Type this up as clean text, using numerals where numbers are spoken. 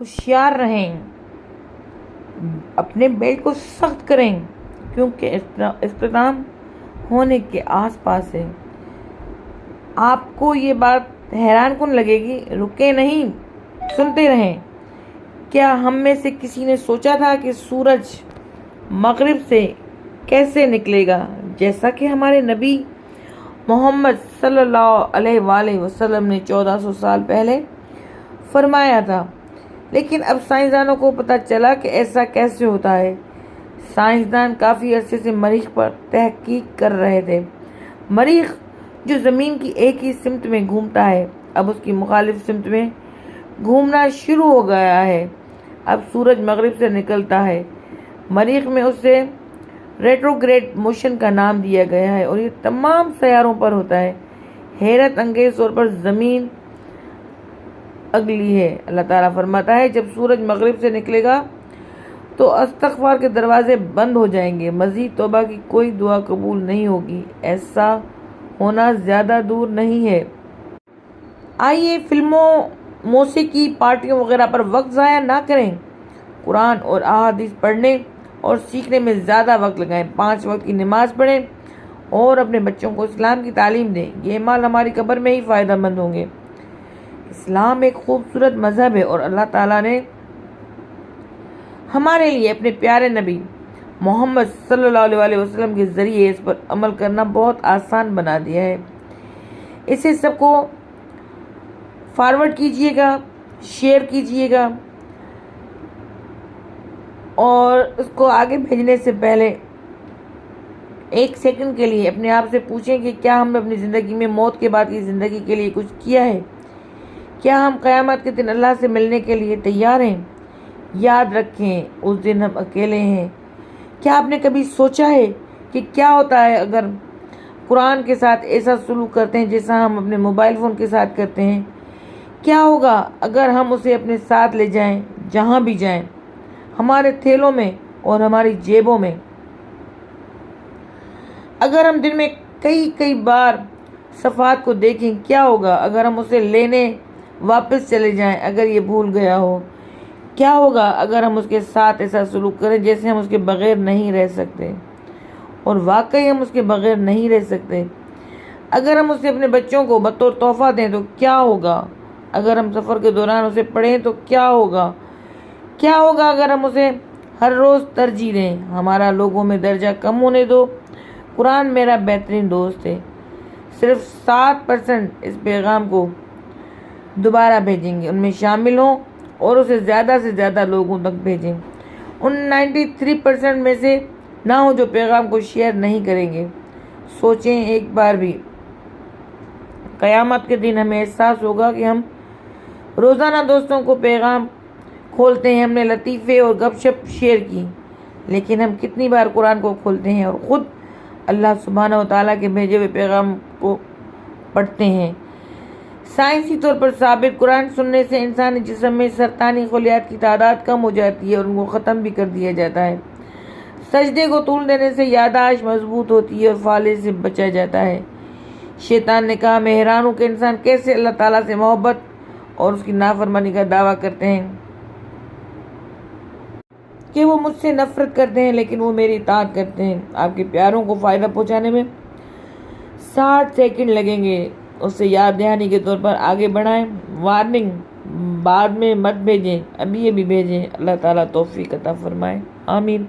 ہوشیار رہیں، اپنے بیلٹ کو سخت کریں کیونکہ اختتام ہونے کے آس پاس ہے۔ آپ کو یہ بات حیران کن لگے گی، رکے نہیں، سنتے رہیں۔ کیا ہم میں سے کسی نے سوچا تھا کہ سورج مغرب سے کیسے نکلے گا، جیسا کہ ہمارے نبی محمد صلی اللہ علیہ وآلہ وسلم نے 1400 سال پہلے فرمایا تھا؟ لیکن اب سائنسدانوں کو پتہ چلا کہ ایسا کیسے ہوتا ہے۔ سائنسدان کافی عرصے سے مریخ پر تحقیق کر رہے تھے۔ مریخ جو زمین کی ایک ہی سمت میں گھومتا ہے، اب اس کی مخالف سمت میں گھومنا شروع ہو گیا ہے۔ اب سورج مغرب سے نکلتا ہے۔ مریخ میں اسے ریٹروگریڈ موشن کا نام دیا گیا ہے اور یہ تمام سیاروں پر ہوتا ہے۔ حیرت انگیز طور پر زمین اگلی ہے۔ اللہ تعالیٰ فرماتا ہے جب سورج مغرب سے نکلے گا تو استغفار کے دروازے بند ہو جائیں گے، مزید توبہ کی کوئی دعا قبول نہیں ہوگی۔ ایسا ہونا زیادہ دور نہیں ہے۔ آئیے فلموں، موسیقی، پارٹیوں وغیرہ پر وقت ضائع نہ کریں، قرآن اور احادیث پڑھنے اور سیکھنے میں زیادہ وقت لگائیں۔ 5 وقت کی نماز پڑھیں اور اپنے بچوں کو اسلام کی تعلیم دیں۔ یہ اعمال ہماری قبر میں ہی فائدہ مند ہوں گے۔ اسلام ایک خوبصورت مذہب ہے اور اللہ تعالیٰ نے ہمارے لیے اپنے پیارے نبی محمد صلی اللہ علیہ وسلم کے ذریعے اس پر عمل کرنا بہت آسان بنا دیا ہے۔ اسے سب کو فارورڈ کیجئے گا، شیئر کیجئے گا اور اس کو آگے بھیجنے سے پہلے 1 سیکنڈ کے لیے اپنے آپ سے پوچھیں کہ کیا ہم نے اپنی زندگی میں موت کے بعد کی زندگی کے لیے کچھ کیا ہے؟ کیا ہم قیامت کے دن اللہ سے ملنے کے لیے تیار ہیں؟ یاد رکھیں اس دن ہم اکیلے ہیں۔ کیا آپ نے کبھی سوچا ہے کہ کیا ہوتا ہے اگر قرآن کے ساتھ ایسا سلوک کرتے ہیں جیسا ہم اپنے موبائل فون کے ساتھ کرتے ہیں؟ کیا ہوگا اگر ہم اسے اپنے ساتھ لے جائیں جہاں بھی جائیں، ہمارے تھیلوں میں اور ہماری جیبوں میں؟ اگر ہم دن میں کئی بار صفحات کو دیکھیں، کیا ہوگا اگر ہم اسے لینے واپس چلے جائیں اگر یہ بھول گیا ہو؟ کیا ہوگا اگر ہم اس کے ساتھ ایسا سلوک کریں جیسے ہم اس کے بغیر نہیں رہ سکتے، اور واقعی ہم اس کے بغیر نہیں رہ سکتے؟ اگر ہم اسے اپنے بچوں کو بطور تحفہ دیں تو کیا ہوگا؟ اگر ہم سفر کے دوران اسے پڑھیں تو کیا ہوگا؟ کیا ہوگا اگر ہم اسے ہر روز ترجیح دیں؟ ہمارا لوگوں میں درجہ کم ہونے دو۔ قرآن میرا بہترین دوست ہے۔ صرف 7% اس پیغام کو دوبارہ بھیجیں گے، ان میں شامل ہوں اور اسے زیادہ سے زیادہ لوگوں تک بھیجیں۔ ان 93% میں سے نہ ہو جو پیغام کو شیئر نہیں کریں گے۔ سوچیں ایک بار بھی، قیامت کے دن ہمیں احساس ہوگا کہ ہم روزانہ دوستوں کو پیغام کھولتے ہیں، ہم نے لطیفے اور گپ شپ شیئر کی، لیکن ہم کتنی بار قرآن کو کھولتے ہیں اور خود اللہ سبحانہ و تعالیٰ کے بھیجے ہوئے پیغام کو پڑھتے ہیں؟ سائنسی طور پر ثابت، قرآن سننے سے انسانی جسم میں سرطانی خلیات کی تعداد کم ہو جاتی ہے اور ان کو ختم بھی کر دیا جاتا ہے۔ سجدے کو طول دینے سے یادداشت مضبوط ہوتی ہے اور فالج سے بچا جاتا ہے۔ شیطان نے کہا، میں حیران ہوں کہ انسان کیسے اللہ تعالیٰ سے محبت اور اس کی نافرمانی کا دعویٰ کرتے ہیں کہ وہ مجھ سے نفرت کرتے ہیں لیکن وہ میری اطاعت کرتے ہیں۔ آپ کے پیاروں کو فائدہ پہنچانے میں 60 سیکنڈ لگیں گے، اسے یاد دہانی کے طور پر آگے بڑھائیں۔ وارننگ، بعد میں مت بھیجیں، ابھی بھیجیں۔ اللہ تعالیٰ توفیق عطا فرمائے، آمین۔